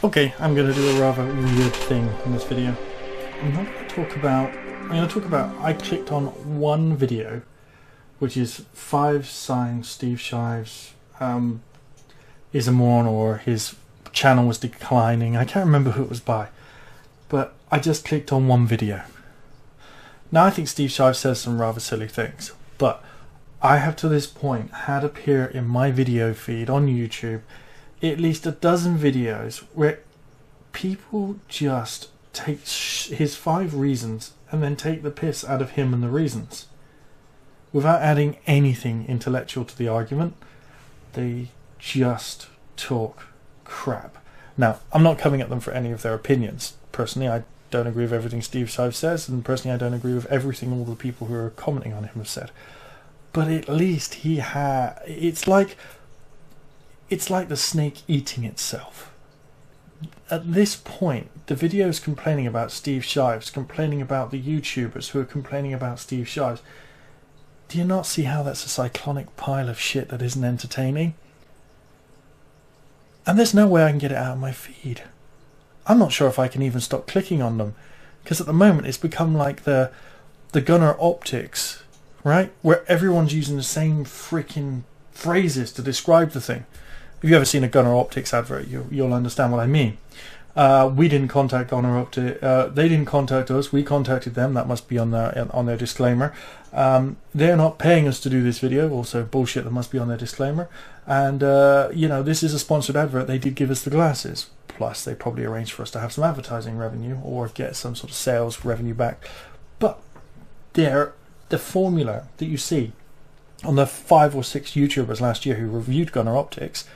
Okay, I'm going to do a rather weird thing in this video. I'm going to talk about, I clicked on one video, which is 5 signs Steve Shives is a moron or his channel was declining. I can't remember who it was by, but I just clicked on one video. Now I think Steve Shives says some rather silly things, but I have to this point had appear in my video feed on YouTube at least a dozen videos where people just take his 5 reasons and then take the piss out of him and the reasons without adding anything intellectual to the argument. They just talk crap. Now, I'm not coming at them for any of their opinions. Personally, I don't agree with everything Steve Shives says, and personally I don't agree with everything all the people who are commenting on him have said. But at least he it's like the snake eating itself. At this point, the videos complaining about Steve Shives, complaining about the YouTubers who are complaining about Steve Shives, do you not see how that's a cyclonic pile of shit that isn't entertaining? And there's no way I can get it out of my feed. I'm not sure if I can even stop clicking on them, because at the moment it's become like the Gunner Optics, right? Where everyone's using the same freaking phrases to describe the thing. If you've ever seen a Gunner Optics advert, you'll understand what I mean. We didn't contact Gunner Optics. They didn't contact us. We contacted them. That must be on their disclaimer. They're not paying us to do this video. Also bullshit. That must be on their disclaimer. And you know, this is a sponsored advert. They did give us the glasses. Plus, they probably arranged for us to have some advertising revenue or get some sort of sales revenue back. But the formula that you see on the 5 or 6 YouTubers last year who reviewed Gunner Optics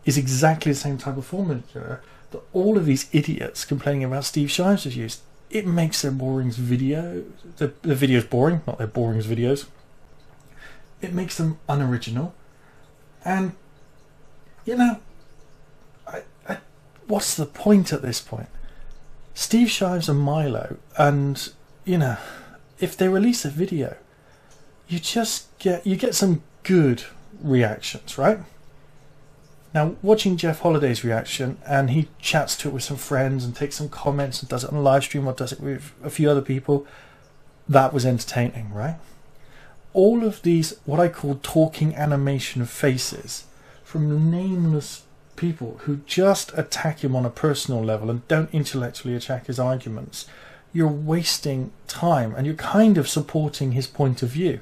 is exactly the same type of formula that all of these idiots complaining about Steve Shives have used. It makes their boring video, the videos boring, not their boring videos. It makes them unoriginal. And, you know, what's the point at this point? Steve Shives and Milo, and, you know, if they release a video, you get some good reactions, right? Now, watching Jeff Holliday's reaction, and he chats to it with some friends and takes some comments and does it on a live stream or does it with a few other people, that was entertaining, right? All of these, what I call talking animation faces, from nameless people who just attack him on a personal level and don't intellectually attack his arguments, you're wasting time and you're kind of supporting his point of view.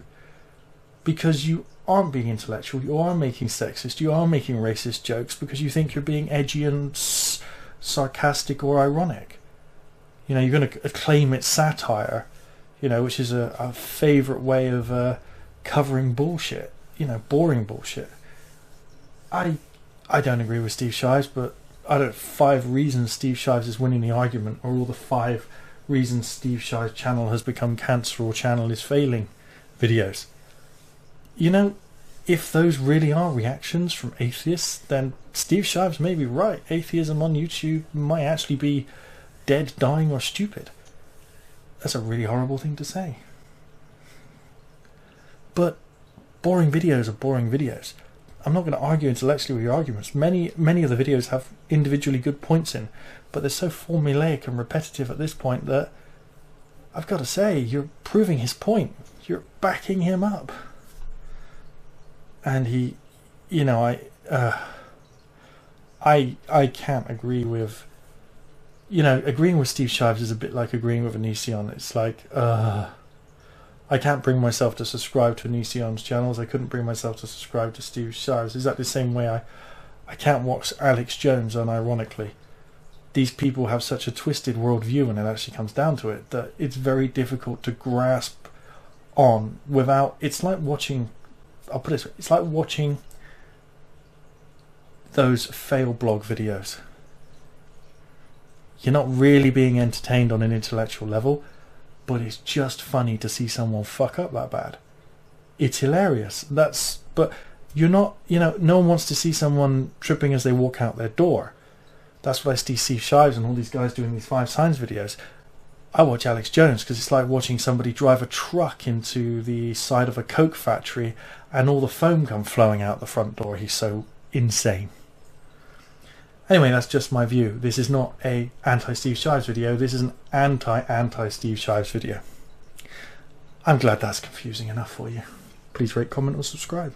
Because you aren't being intellectual, you are making sexist, you are making racist jokes because you think you're being edgy and sarcastic or ironic. You know, you're going to claim it's satire, you know, which is a favourite way of covering bullshit, you know, boring bullshit. I don't agree with Steve Shives, but 5 reasons Steve Shives is winning the argument, or all the 5 reasons Steve Shives' channel has become cancer or channel is failing videos. You know, if those really are reactions from atheists, then Steve Shives may be right. Atheism on YouTube might actually be dead, dying, or stupid. That's a really horrible thing to say. But boring videos are boring videos. I'm not going to argue intellectually with your arguments. Many of the videos have individually good points in, but they're so formulaic and repetitive at this point that I've got to say, you're proving his point. You're backing him up. And he, you know, I can't agree with, you know, agreeing with Steve Shives is a bit like agreeing with Onision. It's like, I can't bring myself to subscribe to Onision's channels. I couldn't bring myself to subscribe to Steve Shives. Is that the same way I can't watch Alex Jones unironically? These people have such a twisted worldview when it actually comes down to it that it's very difficult to grasp on without, it's like watching, I'll put it this way, it's like watching those fail blog videos. You're not really being entertained on an intellectual level, but it's just funny to see someone fuck up that bad. It's hilarious. But you're not, you know, no one wants to see someone tripping as they walk out their door. That's what I see Steve Shives and all these guys doing these 5 signs videos. I watch Alex Jones because it's like watching somebody drive a truck into the side of a Coke factory and all the foam come flowing out the front door. He's so insane. Anyway, that's just my view. This is not a anti-Steve Shives video. This is an anti-Steve Shives video. I'm glad that's confusing enough for you. Please rate, comment or subscribe.